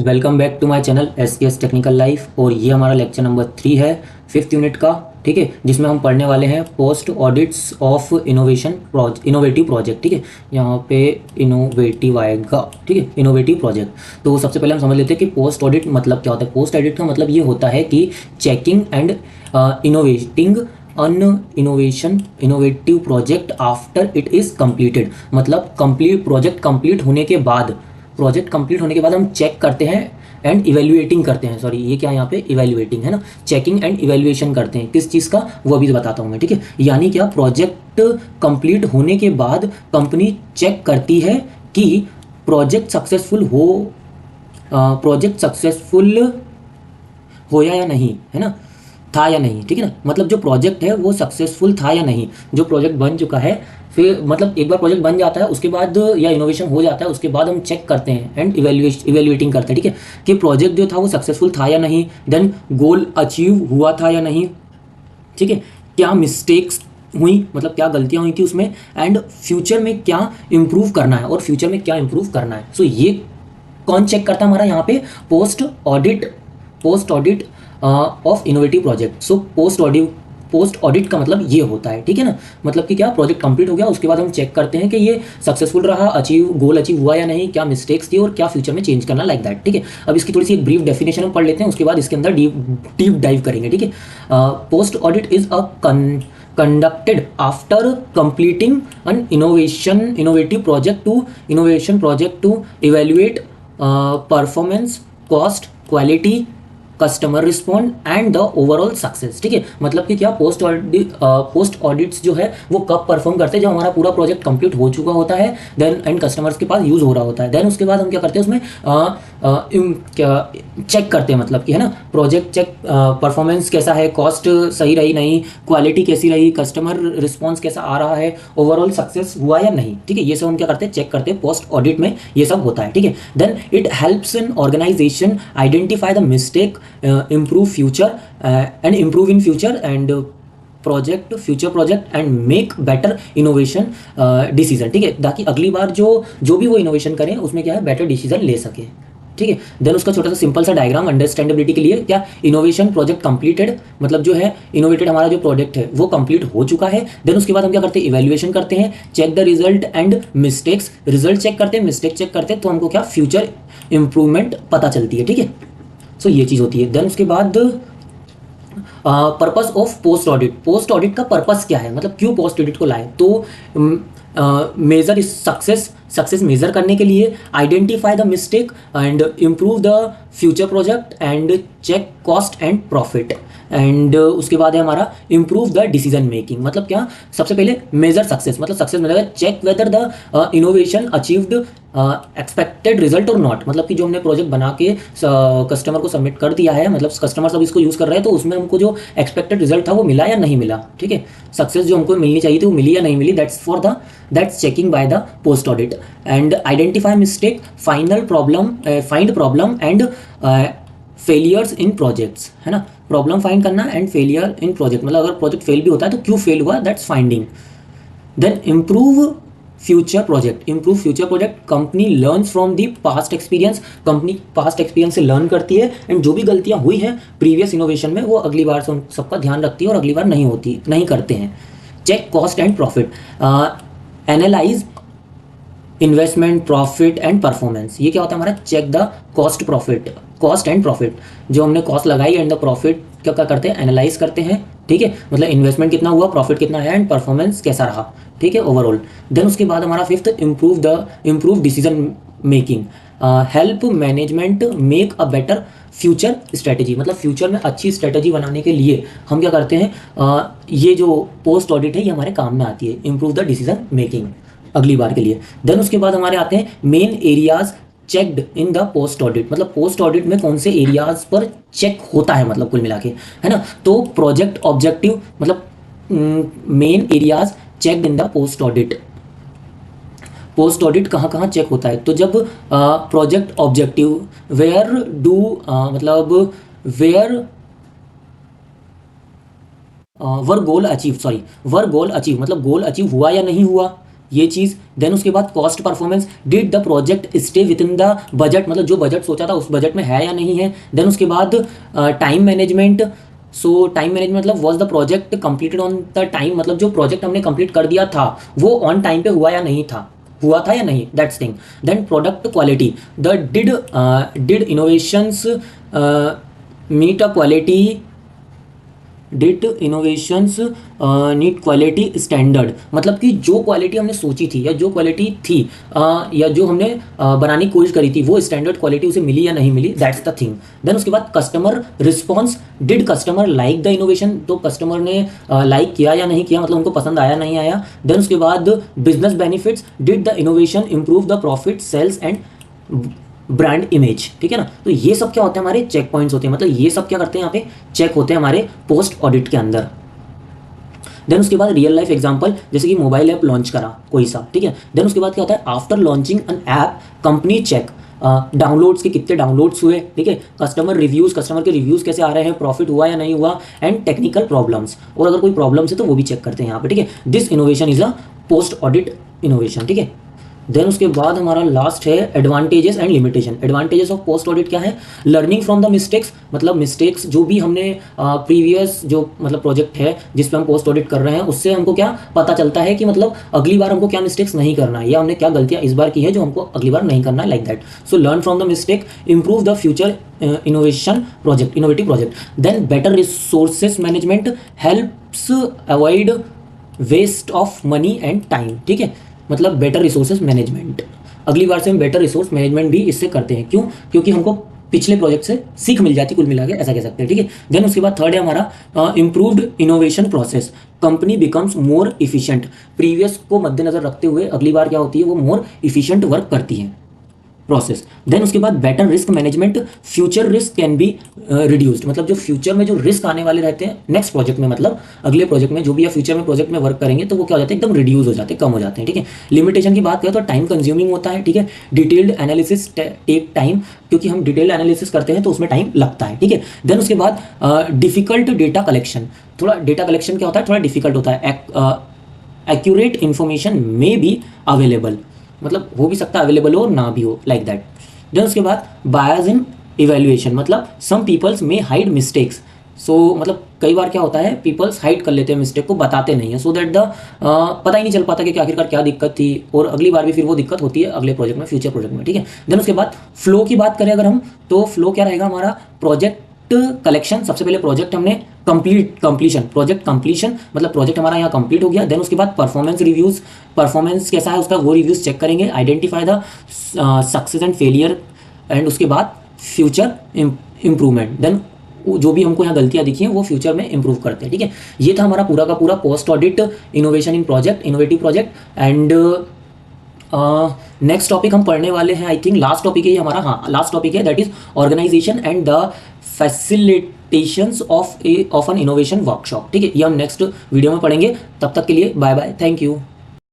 Welcome back to my channel S technical life. और ये हमारा लेक्चर नंबर 3 है 5th यूनिट का। ठीक है, जिसमें हम पढ़ने वाले हैं post audits of innovative project. ठीक है, यहाँ पे इनोवेटिव आएगा। ठीक है, इनोवेटिव प्रोजेक्ट। तो सबसे पहले हम समझ लेते हैं कि पोस्ट ऑडिट मतलब क्या होता है। पोस्ट ऑडिट का मतलब ये होता है कि checking and innovating innovative project after it is completed. मतलब प्रोजेक्ट कंप्लीट होने के बाद हम चेक करते हैं एंड इवेल्युएटिंग करते हैं। सॉरी, ये क्या यहाँ पे इवेल्युएटिंग है ना, चेकिंग एंड इवेल्युएशन करते हैं किस चीज़ का, वो अभी बताता हूँ मैं। ठीक है, यानी क्या, प्रोजेक्ट कंप्लीट होने के बाद कंपनी चेक करती है कि प्रोजेक्ट सक्सेसफुल होया या नहीं, है ना, था या नहीं। ठीक है ना, मतलब जो प्रोजेक्ट है वो सक्सेसफुल था या नहीं। जो प्रोजेक्ट बन चुका है, फिर मतलब एक बार प्रोजेक्ट बन जाता है उसके बाद या इनोवेशन हो जाता है उसके बाद हम चेक करते हैं एंड इवेल्युएटिंग करते हैं। ठीक है, कि प्रोजेक्ट जो था वो सक्सेसफुल था या नहीं, देन गोल अचीव हुआ था या नहीं। ठीक है, क्या मिस्टेक्स हुई, मतलब क्या गलतियां हुई थी उसमें, एंड फ्यूचर में क्या इंप्रूव करना है सो ये कौन चेक करता है हमारा यहाँ पे, post audit of innovative project. So post audit का मतलब ये होता है। ठीक है ना, मतलब कि क्या, प्रोजेक्ट कंप्लीट हो गया उसके बाद हम चेक करते हैं कि ये सक्सेसफुल रहा, गोल अचीव हुआ या नहीं, क्या मिस्टेक्स थी और क्या फ्यूचर में चेंज करना, लाइक दैट। ठीक है, अब इसकी थोड़ी सी एक ब्रीफ डेफिनेशन हम पढ़ लेते हैं, उसके बाद इसके अंदर डीप डाइव करेंगे। ठीक है, post audit is a conducted after completing an innovative project to evaluate performance, cost, quality, customer respond and the overall success. ठीक है, मतलब कि क्या, पोस्ट ऑडिट्स जो है वो कब परफॉर्म करते हैं, जब हमारा पूरा प्रोजेक्ट कंप्लीट हो चुका होता है, देन एंड कस्टमर्स के पास यूज हो रहा होता है, देन उसके बाद हम क्या करते हैं उसमें चेक करते हैं, मतलब कि है ना, प्रोजेक्ट चेक, परफॉर्मेंस कैसा है, कॉस्ट सही रही नहीं, क्वालिटी कैसी रही, कस्टमर रिस्पॉन्स कैसा आ रहा है, ओवरऑल सक्सेस हुआ या नहीं। ठीक है, ये सब हम क्या करते हैं, चेक करते हैं, पोस्ट ऑडिट में ये सब होता है। ठीक है, then it helps an organisation identify the mistake, improve in future and future project and make better innovation decision। ठीक है, ताकि अगली बार जो भी वो इनोवेशन करें उसमें क्या है, बेटर डिसीजन ले सके। ठीक है, देन उसका छोटा सा सिंपल सा डायग्राम अंडरस्टैंडेबिलिटी के लिए, क्या, इनोवेशन प्रोजेक्ट कंप्लीटेड, मतलब जो है इनोवेटेड हमारा जो प्रोजेक्ट है वो कंप्लीट हो चुका है। देन उसके बाद हम क्या करते हैं, इवैल्यूएशन करते हैं, check the result and mistakes, result check करते हैं, मिस्टेक चेक करते हैं, तो हमको क्या, फ्यूचर इंप्रूवमेंट पता चलती है। ठीक है, सो ये चीज़ होती है। देन उसके बाद पर्पस ऑफ पोस्ट ऑडिट का पर्पस क्या है, मतलब क्यों पोस्ट ऑडिट को लाए, तो मेजर इज सक्सेस मेजर करने के लिए, identify the mistake and improve the future project and check cost and profit, and उसके बाद है हमारा इम्प्रूव द डिसीजन मेकिंग। मतलब क्या, सबसे पहले मेजर सक्सेस, मतलब success measure, check whether the innovation achieved expected result और नॉट, मतलब कि जो हमने प्रोजेक्ट बना के कस्टमर को सबमिट कर दिया है, मतलब कस्टमर सब इसको यूज़ कर रहे हैं, तो उसमें हमको जो एक्सपेक्टेड रिजल्ट था वो मिला या नहीं मिला। ठीक है, सक्सेस जो हमको मिलनी चाहिए थी वो मिली या नहीं मिली, that's checking by the post audit. And identify mistake, find problem and failures in projects, है ना, प्रॉब्लम फाइंड करना एंड फेलियर इन प्रोजेक्ट, मतलब अगर प्रोजेक्ट फेल भी होता है तो क्यों फेल हुआ, that's finding. Then improve future project, company learns from the past experience, company past experience से लर्न करती है, एंड जो भी गलतियां हुई हैं प्रीवियस इनोवेशन में वो अगली बार से उन सबका ध्यान रखती है और अगली बार नहीं करते हैं। Check cost and profit, analyse investment, profit and performance. ये क्या होता है हमारा, check the cost and profit, जो हमने कॉस्ट लगाई एंड द प्रॉफिट क्या करते हैं, एनालाइज करते हैं। ठीक है, मतलब इन्वेस्टमेंट कितना हुआ, प्रॉफिट कितना है, एंड परफॉर्मेंस कैसा रहा। ठीक है, ओवरऑल। देन उसके बाद हमारा 5th, improve decision making, help management make a better future strategy, मतलब फ्यूचर में अच्छी स्ट्रेटेजी बनाने के लिए हम क्या करते हैं, ये जो पोस्ट ऑडिट है ये हमारे काम में आती है, इम्प्रूव द डिसीजन मेकिंग अगली बार के लिए। देन उसके बाद हमारे आते हैं main areas checked in the post audit, मतलब पोस्ट ऑडिट में कौन से एरियाज पर चेक होता है, मतलब कुल मिला के, है ना, तो प्रोजेक्ट ऑब्जेक्टिव, मतलब main areas checked in the post audit कहाँ चेक होता है, तो जब प्रोजेक्ट ऑब्जेक्टिव वेयर मतलब वेयर वर गोल अचीव, मतलब गोल अचीव हुआ या नहीं हुआ, ये चीज़। देन उसके बाद cost performance, did the project stay with in the budget, मतलब जो बजट सोचा था उस बजट में है या नहीं है। देन उसके बाद time management, so time management मतलब was the project completed on the time, मतलब जो प्रोजेक्ट हमने कंप्लीट कर दिया था वो ऑन टाइम पे हुआ या नहीं था, हुआ था या नहीं, that's thing. Then product quality, the did innovations meet a quality, did innovations meet quality standard, मतलब कि जो क्वालिटी हमने सोची थी या जो क्वालिटी थी या जो हमने बनाने की कोशिश करी थी वो स्टैंडर्ड क्वालिटी उसे मिली या नहीं मिली, दैट्स द थिंग। देन उसके बाद customer response, did customer like the innovation, तो कस्टमर ने लाइक किया या नहीं किया, मतलब उनको पसंद आया नहीं आया। देन उसके बाद business benefits, did the innovation improve the profit sales and brand image, ठीक है ना। तो ये सब क्या होते हैं, हमारे चेक पॉइंट्स होते हैं, मतलब ये सब क्या करते हैं यहाँ पे चेक होते हैं हमारे पोस्ट ऑडिट के अंदर। देन उसके बाद रियल लाइफ एग्जांपल, जैसे कि मोबाइल ऐप लॉन्च करा कोई सा, ठीक है। देन उसके बाद क्या होता है, after launching N app company cheque downloads के कितने डाउनलोड्स हुए, ठीक है, कस्टमर रिव्यूज़, कस्टमर के रिव्यूज़ कैसे आ रहे हैं, प्रॉफिट हुआ या नहीं हुआ, एंड टेक्निकल प्रॉब्लम्स, और अगर कोई प्रॉब्लम्स है तो वो भी चेक करते हैं यहाँ पे, ठीक है। This innovation is a post audit innovation, ठीक है। देन उसके बाद हमारा लास्ट है advantages and limitation. Advantages of post audit क्या है, लर्निंग फ्रॉम द मिस्टेक्स, मतलब मिस्टेक्स जो भी हमने प्रीवियस जो मतलब प्रोजेक्ट है जिस पे हम पोस्ट ऑडिट कर रहे हैं उससे हमको क्या पता चलता है कि मतलब अगली बार हमको क्या मिस्टेक्स नहीं करना है या हमने क्या गलतियां इस बार की है जो हमको अगली बार नहीं करना है, like that. So learn from the mistake, improve the future innovation project, innovative project. Then better resources management, helps avoid waste of money and time, ठीक है, मतलब बेटर रिसोर्सेज मैनेजमेंट, अगली बार से हम बेटर रिसोर्स मैनेजमेंट भी इससे करते हैं, क्यों, क्योंकि हमको पिछले प्रोजेक्ट से सीख मिल जाती, कुल मिला के ऐसा कह सकते हैं, ठीक है। देन उसके बाद थर्ड है हमारा improved innovation process, company becomes more efficient, previous को मद्देनजर रखते हुए अगली बार क्या होती है वो मोर इफिशिएंट वर्क करती है प्रोसेस। देन उसके बाद better risk management, future risk can be reduced, मतलब जो फ्यूचर में जो रिस्क आने वाले रहते हैं नेक्स्ट प्रोजेक्ट में, मतलब अगले प्रोजेक्ट में जो भी या फ्यूचर में प्रोजेक्ट में वर्क करेंगे तो वो क्या हो जाते हैं एकदम रिड्यूस हो जाते हैं, कम हो जाते हैं, ठीक है। लिमिटेशन की बात करें तो टाइम कंज्यूमिंग होता है, ठीक है, डिटेल्ड एनालिसिस टेक टाइम, क्योंकि हम डिटेल्ड एनालिसिस करते हैं तो उसमें टाइम लगता है, ठीक है। देन उसके बाद डिफिकल्ट डेटा कलेक्शन, थोड़ा डेटा कलेक्शन क्या होता है, थोड़ा डिफिकल्ट होता है। Accurate information may be available, मतलब हो भी सकता है अवेलेबल हो और ना भी हो, लाइक दैट। देन उसके बाद बायस इन इवेल्युएशन, मतलब सम पीपल्स में हाइड मिस्टेक्स, सो मतलब कई बार क्या होता है पीपल्स हाइड कर लेते हैं मिस्टेक को, बताते नहीं है, सो दैट द पता ही नहीं चल पाता कि आखिरकार क्या दिक्कत थी, और अगली बार भी फिर वो दिक्कत होती है अगले प्रोजेक्ट में, फ्यूचर प्रोजेक्ट में, ठीक है। देन उसके बाद फ्लो की बात करें अगर हम, तो फ्लो क्या रहेगा हमारा, प्रोजेक्ट कलेक्शन, सबसे पहले प्रोजेक्ट हमने कंप्लीशन, प्रोजेक्ट कंप्लीशन मतलब प्रोजेक्ट हमारा यहाँ कंप्लीट हो गया। देन उसके बाद परफॉर्मेंस रिव्यूज, परफॉर्मेंस कैसा है उसका वो रिव्यूज चेक करेंगे, identify the success and failure, and उसके बाद फ्यूचर इंप्रूवमेंट, देन जो भी हमको यहाँ गलतियाँ दिखी हैं वो फ्यूचर में इंप्रूव करते हैं, ठीक है। ये था हमारा पूरा का पूरा post audit innovation in project, innovative project. And next topic हम पढ़ने वाले हैं, आई थिंक लास्ट टॉपिक है हमारा, हाँ लास्ट टॉपिक है, that is organisation and the facilitations of an innovation workshop, ठीक है। ये हम नेक्स्ट वीडियो में पढ़ेंगे, तब तक के लिए बाय बाय, थैंक यू।